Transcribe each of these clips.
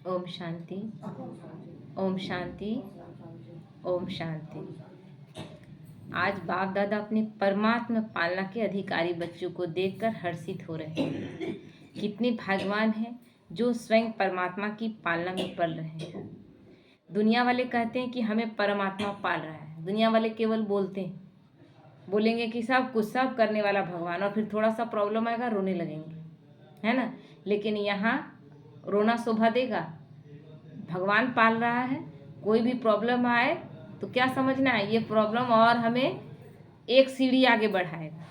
ओम शांति। ओम शांति। ओम शांति। आज बाप दादा अपने परमात्मा पालना के अधिकारी बच्चों को देखकर हर्षित हो रहे हैं। कितने भाग्यवान हैं जो स्वयं परमात्मा की पालना में पल रहे हैं। दुनिया वाले कहते हैं कि हमें परमात्मा पाल रहा है। दुनिया वाले केवल बोलते हैं, बोलेंगे कि सब कुछ सब करने वाला भगवान, और फिर थोड़ा सा प्रॉब्लम आएगा रोने लगेंगे, है ना। लेकिन यहाँ रोना शोभा देगा? भगवान पाल रहा है। कोई भी प्रॉब्लम आए तो क्या समझना है, ये प्रॉब्लम और हमें एक सीढ़ी आगे बढ़ाएगा,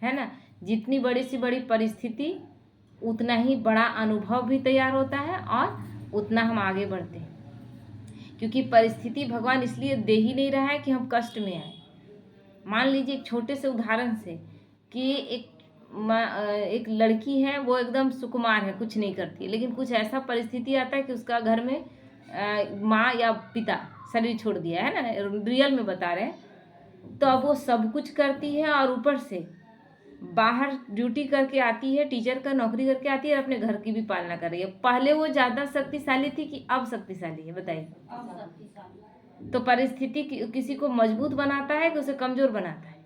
है ना। जितनी बड़ी सी बड़ी परिस्थिति उतना ही बड़ा अनुभव भी तैयार होता है और उतना हम आगे बढ़ते हैं। क्योंकि परिस्थिति भगवान इसलिए दे ही नहीं रहा है कि हम कष्ट में आए। मान लीजिए एक छोटे से उदाहरण से कि एक लड़की है, वो एकदम सुकुमार है, कुछ नहीं करती है, लेकिन कुछ ऐसा परिस्थिति आता है कि उसका घर में माँ या पिता शरीर छोड़ दिया है ना, रियल में बता रहे हैं। तो अब वो सब कुछ करती है और ऊपर से बाहर ड्यूटी करके आती है, टीचर का नौकरी करके आती है और अपने घर की भी पालना कर रही है। पहले वो ज़्यादा शक्तिशाली थी कि अब शक्तिशाली है, बताइए। तो परिस्थिति किसी को मजबूत बनाता है कि उसे कमज़ोर बनाता है?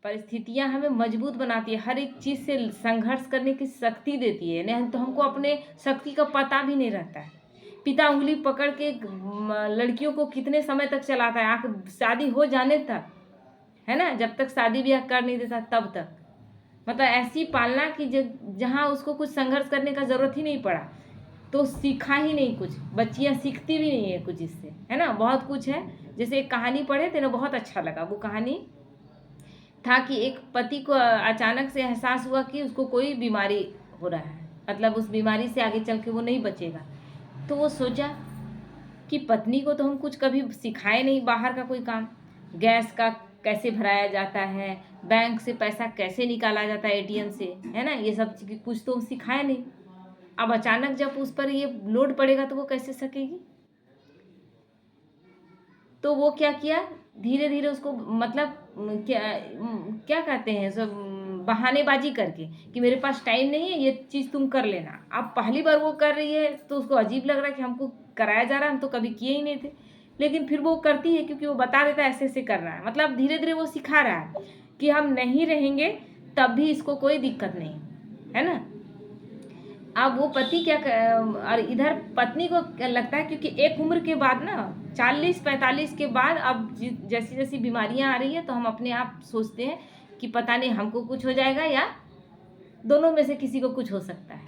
परिस्थितियां हमें मजबूत बनाती है, हर एक चीज़ से संघर्ष करने की शक्ति देती है। नहीं तो हमको अपने शक्ति का पता भी नहीं रहता है। पिता उंगली पकड़ के लड़कियों को कितने समय तक चलाता है, शादी हो जाने तक, है ना, जब तक शादी ब्याह कर नहीं देता तब तक। मतलब ऐसी पालना कि जहाँ उसको कुछ संघर्ष करने का ज़रूरत ही नहीं पड़ा, तो सीखा ही नहीं कुछ। बच्चियाँ सीखती भी नहीं है कुछ इससे, है ना। बहुत कुछ है। जैसे एक कहानी पढ़े थे ना, बहुत अच्छा लगा। वो कहानी था कि एक पति को अचानक से एहसास हुआ कि उसको कोई बीमारी हो रहा है, मतलब उस बीमारी से आगे चल के वो नहीं बचेगा। तो वो सोचा कि पत्नी को तो हम कुछ कभी सिखाए नहीं, बाहर का कोई काम, गैस का कैसे भराया जाता है, बैंक से पैसा कैसे निकाला जाता है एटीएम से, है ना, ये सब कुछ तो सिखाए नहीं। अब अचानक जब उस पर ये लोड पड़ेगा तो वो कैसे सकेगी। तो वो क्या किया, धीरे धीरे उसको, मतलब क्या क्या कहते हैं सब, बहानेबाजी करके कि मेरे पास टाइम नहीं है, ये चीज़ तुम कर लेना। अब पहली बार वो कर रही है तो उसको अजीब लग रहा है कि हमको कराया जा रहा है, हम तो कभी किए ही नहीं थे। लेकिन फिर वो करती है क्योंकि वो बता देता है ऐसे ऐसे करना है। मतलब धीरे धीरे वो सिखा रहा है कि हम नहीं रहेंगे तब भी इसको कोई दिक्कत नहीं, है ना। अब वो पति क्या और इधर पत्नी को क्या लगता है, क्योंकि एक उम्र के बाद ना, 40-45 के बाद, अब जैसी जैसी बीमारियां आ रही है तो हम अपने आप सोचते हैं कि पता नहीं हमको कुछ हो जाएगा या दोनों में से किसी को कुछ हो सकता है।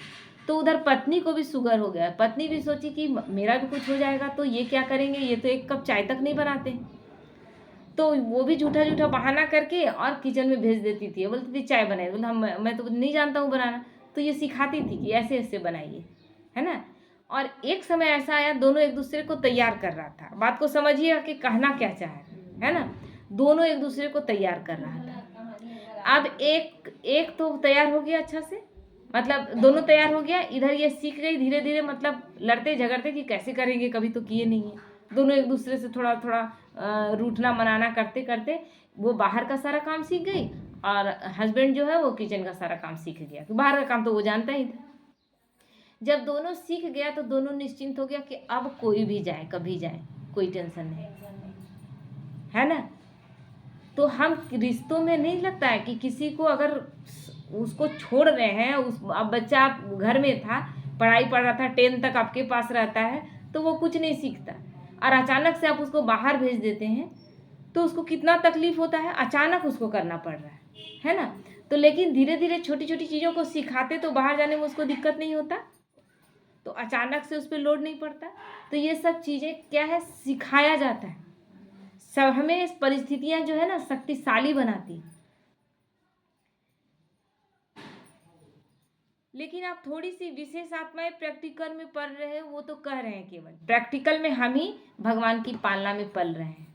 तो उधर पत्नी को भी शुगर हो गया। पत्नी भी सोची कि मेरा भी कुछ हो जाएगा तो ये क्या करेंगे, ये तो एक कप चाय तक नहीं बनाते। तो वो भी झूठा झूठा बहाना करके और किचन में भेज देती थी। बोलती थी चाय बनाए, बोले हम मैं तो नहीं जानता हूँ बनाना। तो ये सिखाती थी कि ऐसे ऐसे बनाइए, है ना। और एक समय ऐसा आया, दोनों एक दूसरे को तैयार कर रहा था। बात को समझिएगा कि कहना क्या चाह रहा है ना। दोनों एक दूसरे को तैयार कर रहा था। अब एक एक तो तैयार हो गया अच्छा से, मतलब दोनों तैयार हो गया। इधर ये सीख गई धीरे धीरे, मतलब लड़ते झगड़ते कि कैसे करेंगे, कभी तो किए नहीं है। दोनों एक दूसरे से थोड़ा थोड़ा रूठना मनाना करते करते वो बाहर का सारा काम सीख गई और हस्बैंड जो है वो किचन का सारा काम सीख गया। तो बाहर का काम तो वो जानता ही था। जब दोनों सीख गया तो दोनों निश्चिंत हो गया कि अब कोई भी जाए, कभी जाए, कोई टेंशन नहीं, है ना। तो हम रिश्तों में नहीं लगता है कि किसी को अगर उसको छोड़ रहे हैं, अब बच्चा घर में था, पढ़ाई पढ़ रहा था, 10 तक आपके पास रहता है तो वो कुछ नहीं सीखता, और अचानक से आप उसको बाहर भेज देते हैं तो उसको कितना तकलीफ होता है। अचानक उसको करना पड़ रहा है ना। तो लेकिन धीरे धीरे छोटी छोटी चीज़ों को सिखाते तो बाहर जाने में उसको दिक्कत नहीं होता, तो अचानक से उस पर लोड नहीं पड़ता। तो ये सब चीज़ें क्या है, सिखाया जाता है। सब हमें इस परिस्थितियां जो है ना शक्तिशाली बनाती। लेकिन आप थोड़ी सी विशेष आत्माएं प्रैक्टिकल में पढ़ रहे हो, वो तो कह रहे हैं केवल प्रैक्टिकल में हम ही भगवान की पालना में पल रहे हैं।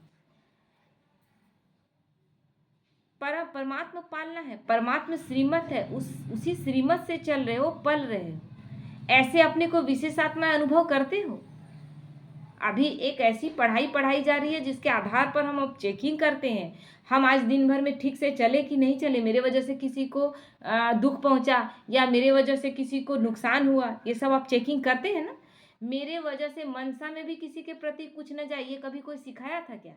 परमात्मा पालना है, परमात्मा श्रीमत है, उसी श्रीमत से चल रहे हो, पल रहे हो। ऐसे अपने को विशेष आत्मा अनुभव करते हो। अभी एक ऐसी पढ़ाई पढ़ाई जा रही है जिसके आधार पर हम अब चेकिंग करते हैं। हम आज दिन भर में ठीक से चले कि नहीं चले, मेरे वजह से किसी को दुख पहुंचा या मेरे वजह से किसी को नुकसान हुआ, ये सब आप चेकिंग करते हैं ना। मेरे वजह से मनसा में भी किसी के प्रति कुछ न जाए, ये कभी कोई सिखाया था क्या?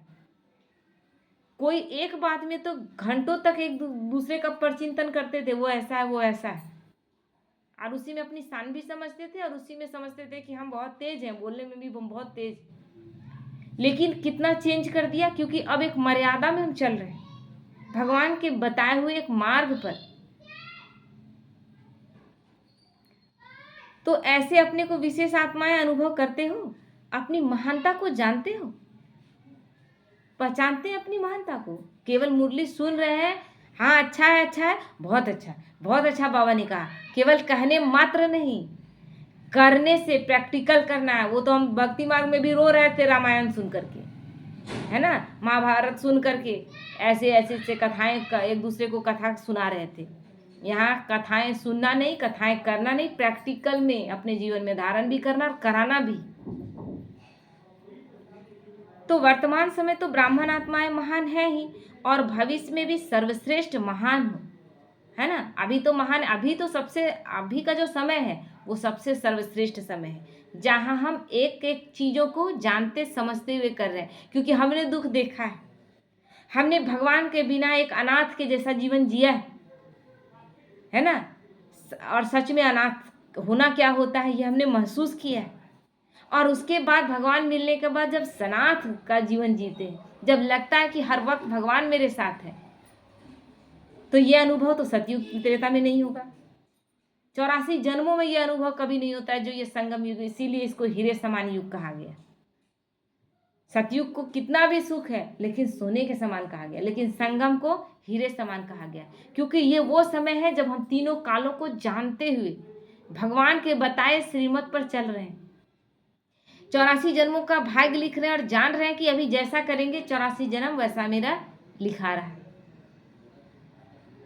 कोई एक बात में तो घंटों तक एक दूसरे का परचिंतन करते थे, वो ऐसा है वो ऐसा है, और उसी में अपनी शान भी समझते थे और उसी में समझते थे कि हम बहुत तेज हैं, बोलने में भी हम बहुत तेज। लेकिन कितना चेंज कर दिया, क्योंकि अब एक मर्यादा में हम चल रहे हैं, भगवान के बताए हुए एक मार्ग पर। तो ऐसे अपने को विशेष आत्माएं अनुभव करते हो, अपनी महानता को जानते हो, पहचानते हैं अपनी महानता को। केवल मुरली सुन रहे हैं, हाँ अच्छा है अच्छा है, बहुत अच्छा बाबा ने कहा, केवल कहने मात्र नहीं, करने से प्रैक्टिकल करना है। वो तो हम भक्ति मार्ग में भी रो रहे थे रामायण सुन करके, है ना, महाभारत सुन करके, ऐसे ऐसे से कथाएं एक दूसरे को कथा सुना रहे थे। यहाँ कथाएं सुनना नहीं, कथाएं करना नहीं, प्रैक्टिकल में अपने जीवन में धारण भी करना और कराना भी। तो वर्तमान समय तो ब्राह्मण आत्माएं महान है ही, और भविष्य में भी सर्वश्रेष्ठ महान हो, है ना। अभी तो महान, अभी तो सबसे, अभी का जो समय है वो सबसे सर्वश्रेष्ठ समय है, जहाँ हम एक एक चीज़ों को जानते समझते हुए कर रहे हैं, क्योंकि हमने दुख देखा हमने भगवान के बिना एक अनाथ के जैसा जीवन जिया है ना। और सच में अनाथ होना क्या होता है ये हमने महसूस किया है। और उसके बाद भगवान मिलने के बाद जब सनाथ का जीवन जीते हैं, जब लगता है कि हर वक्त भगवान मेरे साथ है, तो ये अनुभव तो सतयुग त्रेता में नहीं होगा। 84 जन्मों में ये अनुभव कभी नहीं होता है जो ये संगम युग, इसीलिए इसको हीरे समान युग कहा गया। सतयुग को कितना भी सुख है लेकिन सोने के समान कहा गया, लेकिन संगम को हीरे समान कहा गया, क्योंकि ये वो समय है जब हम तीनों कालों को जानते हुए भगवान के बताए श्रीमत पर चल रहे हैं। 84 जन्मों का भाग्य लिख रहे हैं और जान रहे हैं कि अभी जैसा करेंगे 84 जन्म वैसा मेरा लिखा रहा है।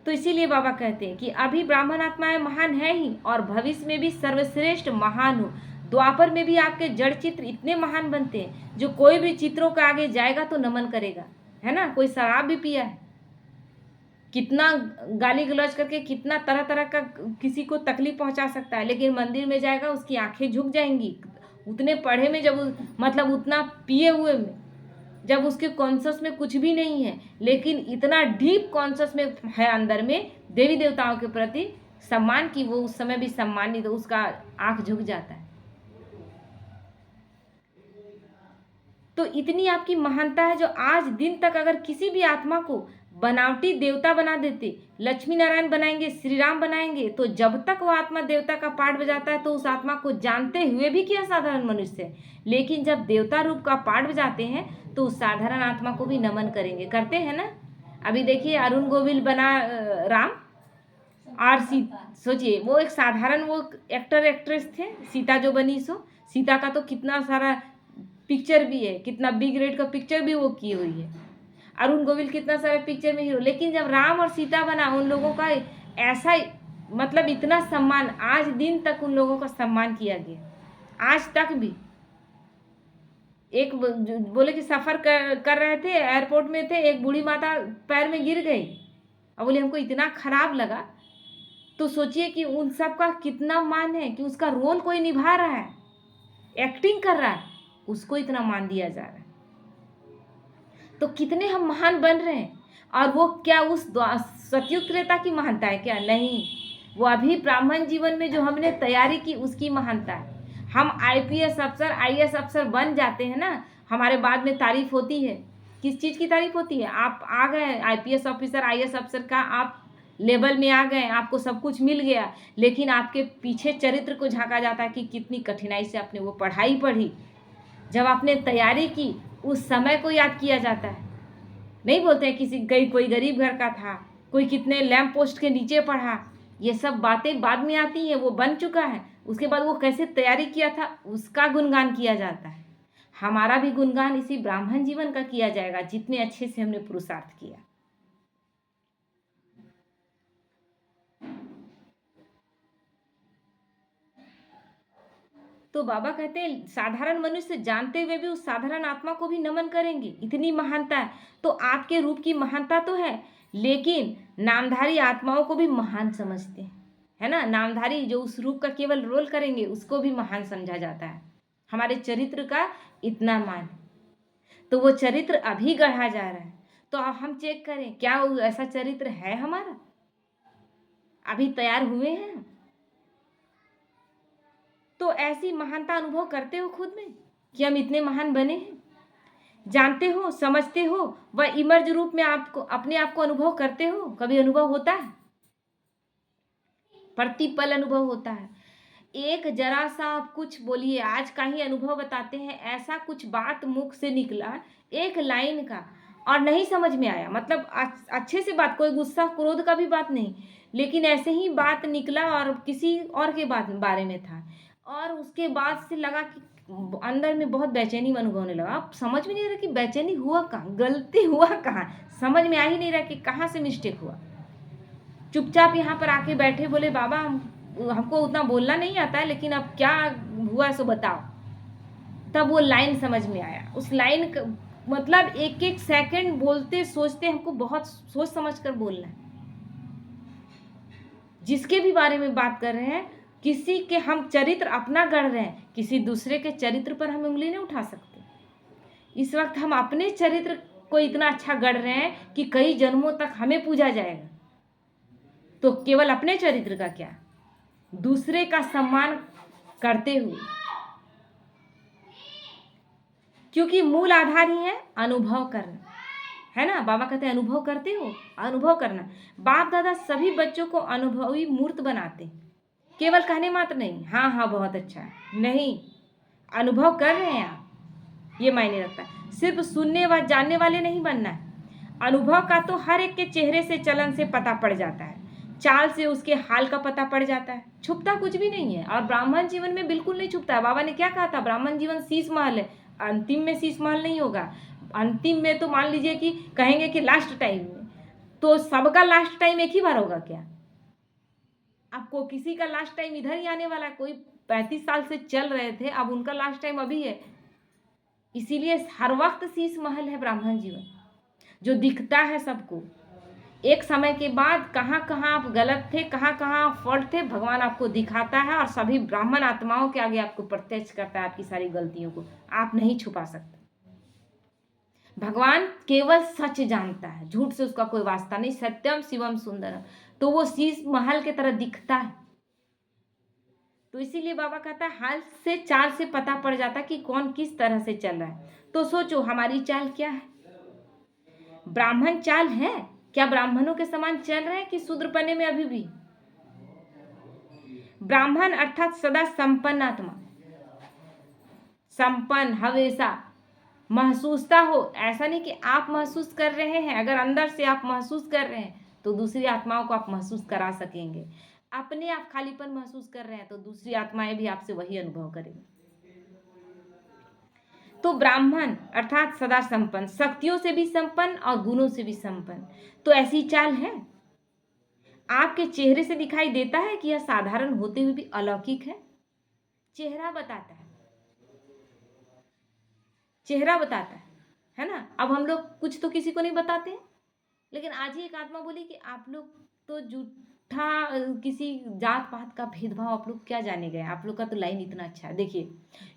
तो इसीलिए बाबा कहते हैं कि अभी ब्राह्मण आत्माएं महान है ही, और भविष्य में भी सर्वश्रेष्ठ महान हो। द्वापर में भी आपके जड़ चित्र इतने महान बनते हैं जो कोई भी चित्रों के आगे जाएगा तो नमन करेगा, है ना। कोई शराब भी पिया है, कितना गाली गलौज करके कितना तरह तरह का किसी को तकलीफ पहुंचा सकता है, लेकिन मंदिर में जाएगा उसकी आंखें झुक जाएंगी। उतने पढ़े में जब मतलब उतना पिए हुए में, जब उसके कॉन्शस में कुछ भी नहीं है, लेकिन इतना डीप कॉन्शस में है अंदर में देवी देवताओं के प्रति सम्मान की, वो उस समय भी सम्मानित, तो उसका आंख झुक जाता है। तो इतनी आपकी महानता है जो आज दिन तक अगर किसी भी आत्मा को बनावटी देवता बना देते, लक्ष्मी नारायण बनाएंगे, श्री राम बनाएंगे, तो जब तक वो आत्मा देवता का पाठ बजाता है तो उस आत्मा को जानते हुए भी कि असाधारण मनुष्य है, लेकिन जब देवता रूप का पाठ बजाते हैं तो उस साधारण आत्मा को भी नमन करेंगे, करते हैं ना। अभी देखिए अरुण गोविल बना राम, और सोचिए वो एक साधारण वो एक्टर एक्ट्रेस थे, सीता जो बनी सो, सीता का तो कितना सारा पिक्चर भी है, कितना बिग रेड का पिक्चर भी वो की हुई है। अरुण गोविल कितना सारे पिक्चर में हीरो, लेकिन जब राम और सीता बना उन लोगों का ऐसा मतलब इतना सम्मान, आज दिन तक उन लोगों का सम्मान किया गया, आज तक भी। एक बोले कि सफ़र कर रहे थे, एयरपोर्ट में थे, एक बूढ़ी माता पैर में गिर गई, और बोले हमको इतना खराब लगा। तो सोचिए कि उन सब का कितना मान है कि उसका रोल कोई निभा रहा है, एक्टिंग कर रहा है, उसको इतना मान दिया जा रहा है। तो कितने हम महान बन रहे हैं। और वो क्या उस सतयुग त्रेता की महानता है क्या? नहीं, वो अभी ब्राह्मण जीवन में जो हमने तैयारी की उसकी महानता है। हम आईपीएस अफसर आईएएस अफसर बन जाते हैं ना, हमारे बाद में तारीफ होती है। किस चीज़ की तारीफ होती है? आप आ गए आईपीएस ऑफिसर आईएएस अफसर का आप लेवल में आ गए, आपको सब कुछ मिल गया, लेकिन आपके पीछे चरित्र को झांका जाता है कि कितनी कठिनाई से आपने वो पढ़ाई पढ़ी, जब आपने तैयारी की उस समय को याद किया जाता है। नहीं बोलते हैं किसी कोई गरीब घर का था, कोई कितने लैंप पोस्ट के नीचे पढ़ा, ये सब बातें बाद में आती हैं, वो बन चुका है, उसके बाद वो कैसे तैयारी किया था उसका गुणगान किया जाता है। हमारा भी गुणगान इसी ब्राह्मण जीवन का किया जाएगा, जितने अच्छे से हमने पुरुषार्थ किया। तो तो बाबा कहते हैं साधारण मनुष्य जानते हुए भी उस साधारण आत्मा को भी नमन करेंगे, इतनी महानता है। तो आपके रूप की महानता तो है, लेकिन नामधारी आत्माओं को भी महान समझते हैं, है ना। नामधारी जो उस रूप का केवल रोल करेंगे उसको भी महान समझा जाता है। हमारे चरित्र का इतना मान, तो वो चरित्र अभी गढ़ा जा रहा है। तो अब हम चेक करें क्या वो ऐसा चरित्र है हमारा, अभी तैयार हुए हैं। तो ऐसी महानता अनुभव करते हो खुद में कि हम इतने महान बने हैं, जानते हो, समझते हो, व इमर्ज रूप में आपको अपने आप को अनुभव करते हो। कभी अनुभव होता है, प्रतिपल अनुभव होता है। एक जरा सा आप कुछ बोलिए, आज का ही अनुभव बताते हैं, ऐसा कुछ बात मुख से निकला एक लाइन का और नहीं समझ में आया, मतलब अच्छे से बात, कोई गुस्सा क्रोध का भी बात नहीं, लेकिन ऐसे ही बात निकला और किसी और के बारे में था, और उसके बाद से लगा कि अंदर में बहुत बेचैनी अनुभव होने लगा। अब समझ में नहीं आ रहा कि बेचैनी हुआ कहाँ, गलती हुआ कहाँ, समझ में आ ही नहीं रहा कि कहाँ से मिस्टेक हुआ। चुपचाप यहाँ पर आके बैठे, बोले बाबा हमको उतना बोलना नहीं आता है, लेकिन अब क्या हुआ सो बताओ। तब वो लाइन समझ में आया। उस लाइन का मतलब एक एक सेकंड बोलते सोचते हमको बहुत सोच समझ कर बोलना है। जिसके भी बारे में बात कर रहे हैं, किसी के हम चरित्र अपना गढ़ रहे हैं, किसी दूसरे के चरित्र पर हम उंगली नहीं उठा सकते। इस वक्त हम अपने चरित्र को इतना अच्छा गढ़ रहे हैं कि कई जन्मों तक हमें पूजा जाएगा। तो केवल अपने चरित्र का क्या, दूसरे का सम्मान करते हुए, क्योंकि मूल आधार ही है अनुभव करना, है ना। बाबा कहते हैं अनुभव करते हो, अनुभव करना। बाप दादा सभी बच्चों को अनुभवी मूर्त बनाते, केवल कहने मात्र नहीं, हाँ हाँ बहुत अच्छा है, नहीं, अनुभव कर रहे हैं आप, ये मायने रखता है। सिर्फ सुनने व जानने वाले नहीं बनना है। अनुभव का तो हर एक के चेहरे से, चलन से पता पड़ जाता है, चाल से उसके हाल का पता पड़ जाता है, छुपता कुछ भी नहीं है। और ब्राह्मण जीवन में बिल्कुल नहीं छुपता है। बाबा ने क्या कहा था, ब्राह्मण जीवन शीश महल है, अंतिम में शीश महल नहीं होगा। अंतिम में तो मान लीजिए कि कहेंगे कि लास्ट टाइम में, तो सबका लास्ट टाइम एक ही बार होगा क्या? आपको किसी का लास्ट टाइम इधर ही आने वाला है। कोई 35 साल से चल रहे थे, अब उनका लास्ट टाइम अभी है। इसीलिए हर वक्त शीश महल है ब्राह्मण जीवन, जो दिखता है सबको। एक समय के बाद कहाँ कहाँ आप गलत थे, कहाँ कहाँ आप फॉल्ट थे, भगवान आपको दिखाता है और सभी ब्राह्मण आत्माओं के आगे आपको प्रत्यक्ष करता है आपकी सारी गलतियों को। आप नहीं छुपा सकते। भगवान केवल सच जानता है, झूठ से उसका कोई वास्ता नहीं। सत्यम शिवम सुंदरम, तो वो शीश महल के तरह दिखता है। तो इसीलिए बाबा कहता है हाल से चाल से पता पड़ जाता कि कौन किस तरह से चल रहा है। तो सोचो हमारी चाल क्या है? ब्राह्मण चाल है क्या? ब्राह्मणों के समान चल रहे हैं कि शूद्रपने में अभी भी? ब्राह्मण अर्थात सदा संपन्न आत्मा, संपन्न, हमेशा महसूसता हो। ऐसा नहीं कि आप महसूस कर रहे हैं, अगर अंदर से आप महसूस कर रहे हैं तो दूसरी आत्माओं को आप महसूस करा सकेंगे। अपने आप खालीपन महसूस कर रहे हैं तो दूसरी आत्माएं भी आपसे वही अनुभव करेंगी। तो ब्राह्मण अर्थात सदा संपन्न, शक्तियों से भी संपन्न और गुणों से भी संपन्न। तो ऐसी चाल है। आपके चेहरे से दिखाई देता है कि यह साधारण होते हुए भी अलौकिक है। चेहरा बताता है, चेहरा बताता है ना। अब हम लोग कुछ तो किसी को नहीं बताते हैं, लेकिन आज ही एक आत्मा बोली कि आप लोग तो झूठा किसी जात पात का भेदभाव आप लोग क्या जाने गए, आप लोग का तो लाइन इतना अच्छा है। देखिए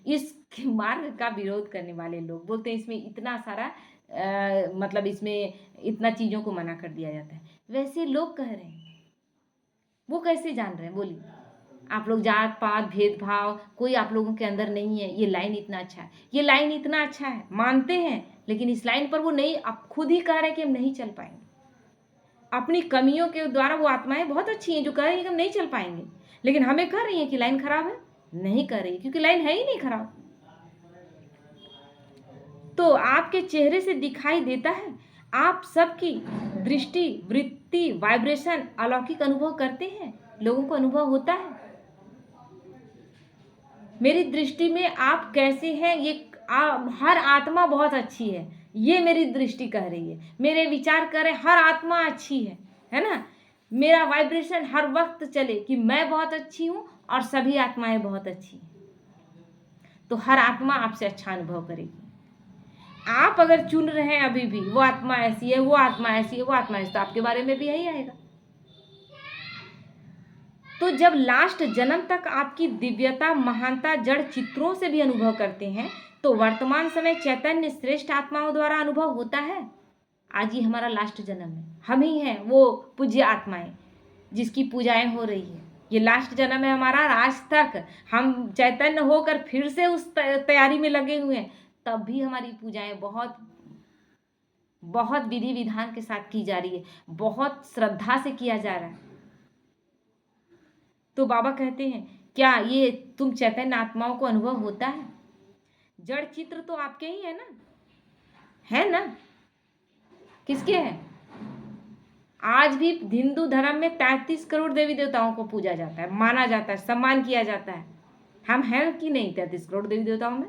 इस मार्ग का विरोध करने वाले लोग बोलते हैं इसमें इतना सारा मतलब इसमें इतना चीज़ों को मना कर दिया जाता है। वैसे लोग कह रहे हैं, वो कैसे जान रहे हैं? बोलिए। आप लोग जात पात भेदभाव कोई आप लोगों के अंदर नहीं है। ये लाइन इतना अच्छा है, ये लाइन इतना अच्छा है, मानते हैं, लेकिन इस लाइन पर वो नहीं, आप खुद ही कह रहे हैं कि हम नहीं चल पाएंगे। अपनी कमियों के द्वारा वो आत्माएं बहुत अच्छी हैं जो कह रही हैं कि हम नहीं चल पाएंगे, लेकिन हमें कह रही हैं कि लाइन खराब है। नहीं कर रही, क्योंकि लाइन है ही नहीं खराब। तो आपके चेहरे से दिखाई देता है, आप सबकी दृष्टि, वृत्ति, वाइब्रेशन अलौकिक अनुभव करते हैं, लोगों को अनुभव होता है। मेरी दृष्टि में आप कैसे हैं ये हर आत्मा बहुत अच्छी है, ये मेरी दृष्टि कह रही है। मेरे विचार करें हर आत्मा अच्छी है ना। मेरा वाइब्रेशन हर वक्त चले कि मैं बहुत अच्छी हूँ और सभी आत्माएं बहुत अच्छी हैं। तो हर आत्मा आपसे अच्छा अनुभव करेगी। आप अगर चुन रहे हैं अभी भी वो आत्मा ऐसी है, वो आत्मा ऐसी है, वो आत्मा ऐसी, तो आपके बारे में भी यही आएगा। तो जब लास्ट जन्म तक आपकी दिव्यता महानता जड़ चित्रों से भी अनुभव करते हैं, तो वर्तमान समय चैतन्य श्रेष्ठ आत्माओं द्वारा अनुभव होता है। आज ही हमारा लास्ट जन्म है, हम ही हैं वो पूज्य आत्माएं जिसकी पूजाएं हो रही है। ये लास्ट जन्म है हमारा, आज तक हम चैतन्य होकर फिर से उस तैयारी में लगे हुए हैं, तब भी हमारी पूजाएं बहुत बहुत विधि विधान के साथ की जा रही है, बहुत श्रद्धा से किया जा रहा है। तो बाबा कहते हैं क्या ये तुम चैतन्य आत्माओं को अनुभव होता है? जड़ चित्र तो आपके ही है ना? किसके हैं? आज भी हिंदू धर्म में 33 करोड़ देवी देवताओं को पूजा जाता है, माना जाता है, सम्मान किया जाता है। हम हैं कि नहीं 33 करोड़ देवी देवताओं में?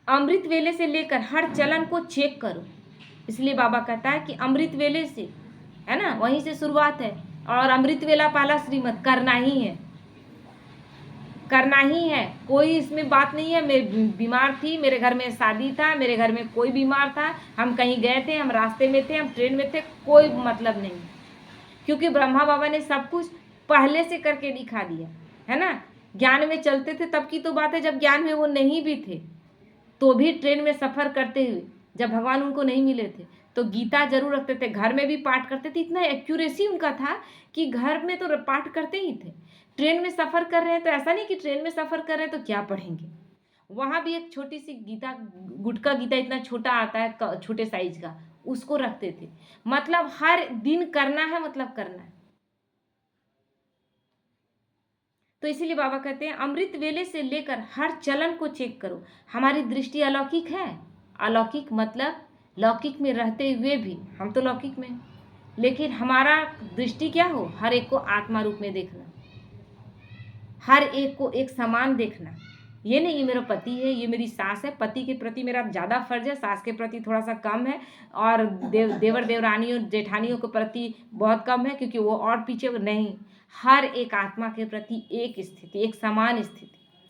अमृत वेले से लेकर हर चलन को चेक करो। इसलिए बाबा कहता है कि अमृत वेले से, है ना, वहीं से शुरुआत है। और अमृत वेला पाला श्रीमत करना ही है, करना ही है। कोई इसमें बात नहीं है मैं बीमार थी, मेरे घर में शादी था, मेरे घर में कोई बीमार था, हम कहीं गए थे, हम रास्ते में थे, हम ट्रेन में थे, कोई मतलब नहीं। क्योंकि ब्रह्मा बाबा ने सब कुछ पहले से करके दिखा दिया है ना। ज्ञान में चलते थे तब की तो बात है, जब ज्ञान में वो नहीं भी थे तो भी ट्रेन में सफ़र करते हुए जब भगवान उनको नहीं मिले थे तो गीता जरूर रखते थे, घर में भी पाठ करते थे। इतना एक्यूरेसी उनका था कि घर में तो पाठ करते ही थे। ट्रेन में सफ़र कर रहे हैं तो ऐसा नहीं कि ट्रेन में सफ़र कर रहे हैं तो क्या पढ़ेंगे, वहाँ भी एक छोटी सी गीता, गुटका गीता इतना छोटा आता है, छोटे साइज का, उसको रखते थे। मतलब हर दिन करना है, मतलब करना है। तो इसीलिए बाबा कहते हैं अमृत वेले से लेकर हर चलन को चेक करो। हमारी दृष्टि अलौकिक है। अलौकिक मतलब लौकिक में रहते हुए भी, हम तो लौकिक में, लेकिन हमारा दृष्टि क्या हो, हर एक को आत्मा रूप में देखना, हर एक को एक समान देखना। ये नहीं ये मेरा पति है, ये मेरी सास है, पति के प्रति मेरा ज़्यादा फर्ज है, सास के प्रति थोड़ा सा कम है, और देवर देवरानियों जेठानियों के प्रति बहुत कम है क्योंकि वो और पीछे नहीं। हर एक आत्मा के प्रति एक स्थिति, एक समान स्थिति,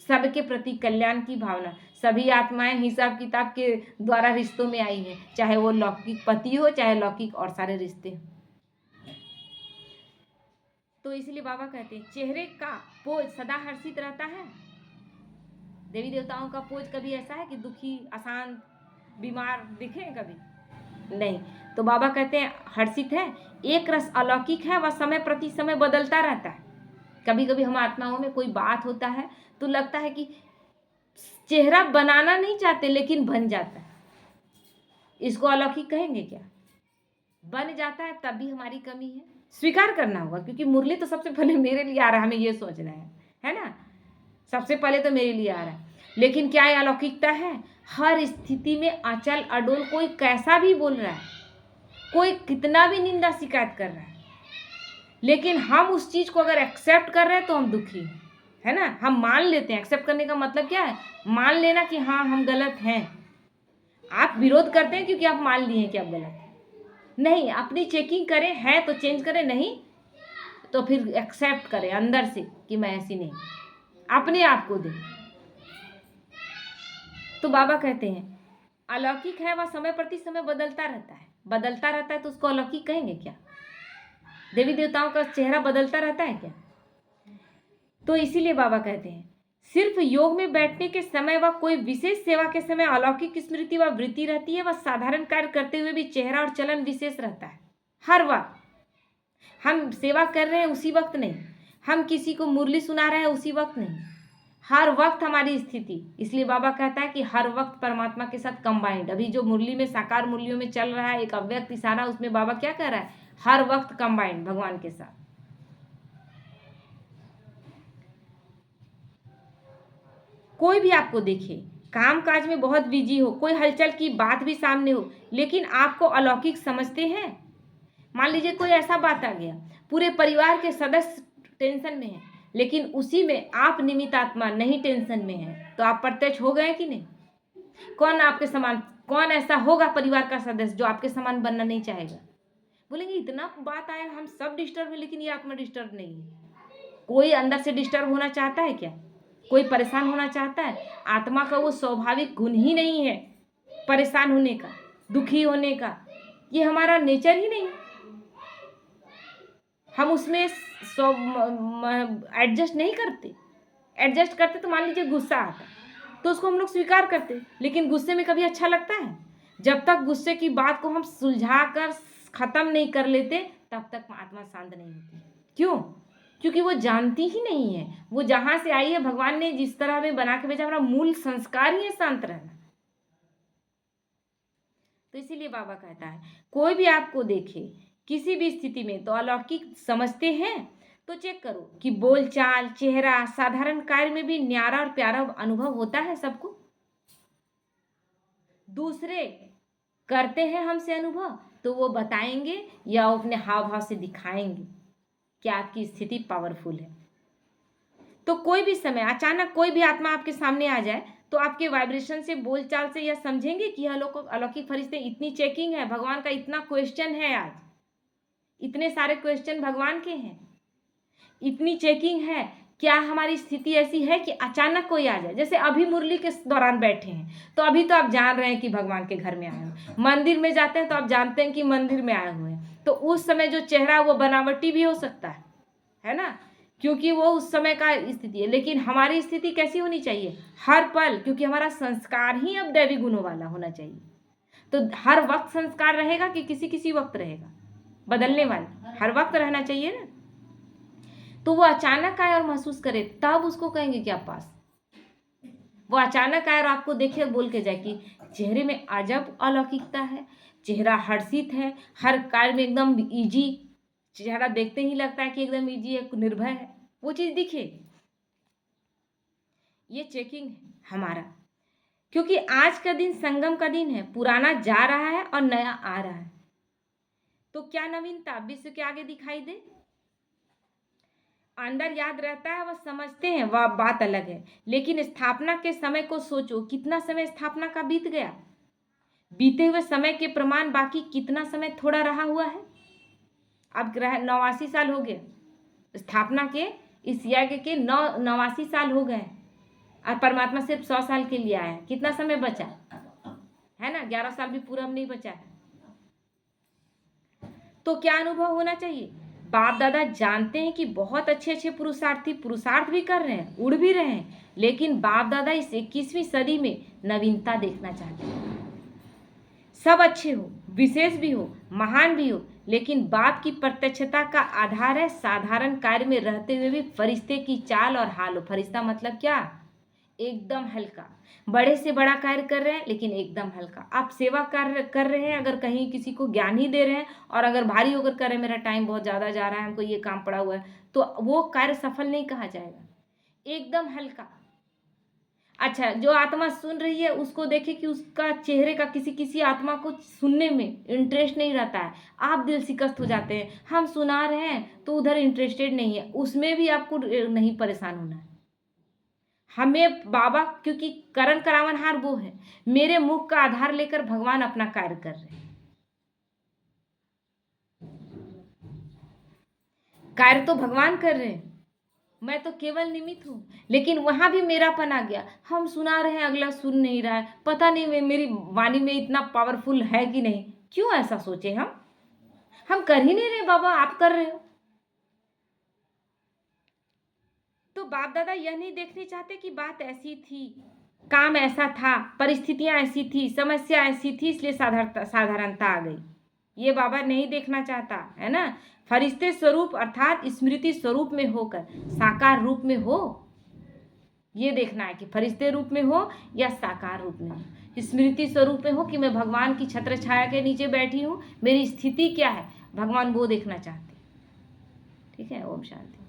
सबके प्रति कल्याण की भावना। सभी आत्माएं हिसाब किताब के द्वारा रिश्तों में आई हैं, चाहे वो लौकिक पति हो, चाहे लौकिक और सारे रिश्ते। तो इसलिए बाबा कहते हैं चेहरे का पोज सदा हर्षित रहता है। देवी देवताओं का पोज कभी ऐसा है कि दुखी, अशांत, बीमार दिखे कभी? नहीं। तो बाबा कहते हैं हर्षित है, एक रस अलौकिक है, वह समय प्रति समय बदलता रहता है। कभी कभी हम आत्माओं में कोई बात होता है तो लगता है कि चेहरा बनाना नहीं चाहते लेकिन बन जाता है, इसको अलौकिक कहेंगे क्या? बन जाता है तब भी हमारी कमी है, स्वीकार करना होगा। क्योंकि मुरली तो सबसे पहले मेरे लिए आ रहा है, हमें ये सोचना है ना, सबसे पहले तो मेरे लिए आ रहा है। लेकिन क्या ये अलौकिकता है? हर स्थिति में अचल अडोल, कोई कैसा भी बोल रहा है, कोई कितना भी निंदा शिकायत कर रहा है, लेकिन हम उस चीज़ को अगर एक्सेप्ट कर रहे हैं तो हम दुखी है ना। हम मान लेते हैं। एक्सेप्ट करने का मतलब क्या है? मान लेना कि हाँ हम गलत हैं। आप विरोध करते हैं क्योंकि आप मान लिए हैं कि आप गलत हैं। नहीं, अपनी चेकिंग करें, है तो चेंज करें, नहीं तो फिर एक्सेप्ट करें अंदर से कि मैं ऐसी नहीं, अपने आप को दें। तो बाबा कहते हैं अलौकिक है, वह समय प्रति समय बदलता रहता है। बदलता रहता है तो उसको अलौकिक कहेंगे क्या? देवी देवताओं का चेहरा बदलता रहता है क्या? तो इसीलिए बाबा कहते हैं सिर्फ योग में बैठने के समय व कोई विशेष सेवा के समय अलौकिक स्मृति व वृत्ति रहती है। वह साधारण कार्य करते हुए भी चेहरा और चलन विशेष रहता है। हर वक्त हम सेवा कर रहे हैं उसी वक्त नहीं, हम किसी को मुरली सुना रहे हैं उसी वक्त नहीं, हर वक्त हमारी स्थिति। इसलिए बाबा कहता है कि हर वक्त परमात्मा के साथ कंबाइंड। अभी जो मुरली में, साकार मुरलियों में चल रहा है एक अव्यक्त इशारा, उसमें बाबा क्या कह रहा है? हर वक्त कंबाइंड भगवान के साथ। कोई भी आपको देखे, काम काज में बहुत बिजी हो, कोई हलचल की बात भी सामने हो, लेकिन आपको अलौकिक समझते हैं। मान लीजिए कोई ऐसा बात आ गया, पूरे परिवार के सदस्य टेंशन में हैं, लेकिन उसी में आप निमित्त आत्मा नहीं टेंशन में है, तो आप प्रत्यक्ष हो गए कि नहीं? कौन आपके समान, कौन ऐसा होगा परिवार का सदस्य जो आपके समान बनना नहीं चाहेगा? बोलेंगे इतना बात आया, हम सब डिस्टर्ब है लेकिन ये आत्मा डिस्टर्ब नहीं है। कोई अंदर से डिस्टर्ब होना चाहता है क्या? कोई परेशान होना चाहता है? आत्मा का वो स्वाभाविक गुण ही नहीं है परेशान होने का, दुखी होने का। ये हमारा नेचर ही नहीं। हम उसमें एडजस्ट नहीं करते। एडजस्ट करते तो मान लीजिए गुस्सा आता तो उसको हम लोग स्वीकार करते, लेकिन गुस्से में कभी अच्छा लगता है? जब तक गुस्से की बात को हम सुलझा कर ख़त्म नहीं कर लेते तब तक आत्मा शांत नहीं होती। क्यों? क्योंकि वो जानती ही नहीं है। वो जहाँ से आई है, भगवान ने जिस तरह में बना के भेजा, हमारा मूल संस्कार ही है शांत रहना। तो इसीलिए बाबा कहता है कोई भी आपको देखे किसी भी स्थिति में तो अलौकिक समझते हैं तो चेक करो कि बोलचाल, चेहरा, साधारण कार्य में भी न्यारा और प्यारा अनुभव होता है सबको। दूसरे करते हैं हमसे अनुभव तो वो बताएंगे या वो अपने हाव भाव से दिखाएंगे कि आपकी स्थिति पावरफुल है। तो कोई भी समय अचानक कोई भी आत्मा आपके सामने आ जाए तो आपके वाइब्रेशन से, बोलचाल से यह समझेंगे कि अलौकिक फरिश्ते, इतनी चेकिंग है, भगवान का इतना क्वेश्चन है, आज इतने सारे क्वेश्चन भगवान के हैं, इतनी चेकिंग है। क्या हमारी स्थिति ऐसी है कि अचानक कोई आ जाए? जैसे अभी मुरली के दौरान बैठे हैं तो अभी तो आप जान रहे हैं कि भगवान के घर में आए हैं। मंदिर में जाते हैं तो आप जानते हैं कि मंदिर में आए हुए हैं। तो उस समय जो चेहरा वो बनावटी भी हो सकता है ना, क्योंकि वो उस समय का स्थिति है। लेकिन हमारी स्थिति कैसी होनी चाहिए? हर पल, क्योंकि हमारा संस्कार ही अब दैवी गुणों वाला होना चाहिए। तो हर वक्त संस्कार रहेगा कि किसी किसी वक्त रहेगा? बदलने वाला हर वक्त रहना चाहिए ना। तो वो अचानक आए और महसूस करे तब उसको कहेंगे कि आप पास। वो अचानक आए और आपको देखे बोल के जाए कि चेहरे में अजब अलौकिकता है, चेहरा हर्षित है, हर कार्य में एकदम इजी, चेहरा देखते ही लगता है कि एकदम इजी है, निर्भय है, वो चीज़ दिखे। ये चेकिंग है हमारा, क्योंकि आज का दिन संगम का दिन है। पुराना जा रहा है और नया आ रहा है। तो क्या नवीनता विश्व के आगे दिखाई दे? अंदर याद रहता है, वह समझते हैं, वह बात अलग है। लेकिन स्थापना के समय को सोचो, कितना समय स्थापना का बीत गया। बीते हुए समय के प्रमाण बाकी कितना समय थोड़ा रहा हुआ है। अब 89 साल हो गए स्थापना के, इस यज्ञ के 89 साल हो गए और परमात्मा सिर्फ 100 साल के लिए आया है। कितना समय बचा है ना? 11 साल भी पूरा नहीं बचा है। तो क्या अनुभव होना चाहिए? बाप दादा जानते हैं कि बहुत अच्छे अच्छे पुरुषार्थी पुरुषार्थ भी कर रहे हैं, उड़ भी रहे हैं, लेकिन बाप दादा इस 21वीं सदी में नवीनता देखना चाहते हैं। सब अच्छे हो, विशेष भी हो, महान भी हो, लेकिन बाप की प्रत्यक्षता का आधार है साधारण कार्य में रहते हुए भी फरिश्ते की चाल और हाल हो। फरिश्ता मतलब क्या? एकदम हल्का। बड़े से बड़ा कार्य कर रहे हैं लेकिन एकदम हल्का। आप सेवा कार्य कर रहे हैं, अगर कहीं किसी को ज्ञान ही दे रहे हैं और अगर भारी होकर कर रहे हैं, मेरा टाइम बहुत ज़्यादा जा रहा है, हमको ये काम पड़ा हुआ है, तो वो कार्य सफल नहीं कहा जाएगा। एकदम हल्का। अच्छा, जो आत्मा सुन रही है उसको देखे कि उसका चेहरे का किसी किसी आत्मा को सुनने में इंटरेस्ट नहीं रहता है। आप दिल शिकस्त हो जाते हैं, हम सुना रहे हैं तो उधर इंटरेस्टेड नहीं है, उसमें भी आपको नहीं परेशान होना है। हमें बाबा, क्योंकि करण करावनहार वो है, मेरे मुख का आधार लेकर भगवान अपना कार्य कर रहे हैं। कार्य तो भगवान कर रहे हैं, मैं तो केवल निमित्त हूँ। लेकिन वहां भी मेरापन आ गया, हम सुना रहे हैं, अगला सुन नहीं रहा है, पता नहीं मेरी वाणी में इतना पावरफुल है कि नहीं। क्यों ऐसा सोचे? हम कर ही नहीं रहे, बाबा आप कर रहे हो। तो बाप दादा यह नहीं देखने चाहते कि बात ऐसी थी, काम ऐसा था, परिस्थितियां ऐसी थी, समस्या ऐसी थी, इसलिए साधारणता आ गई। ये बाबा नहीं देखना चाहता है ना। फरिश्ते स्वरूप अर्थात स्मृति स्वरूप में होकर साकार रूप में हो, ये देखना है कि फरिश्ते रूप में हो या साकार रूप में हो। स्मृति स्वरूप में हो कि मैं भगवान की छत्र छाया के नीचे बैठी हूँ, मेरी स्थिति क्या है, भगवान वो देखना चाहते। ठीक है। ओम शांति।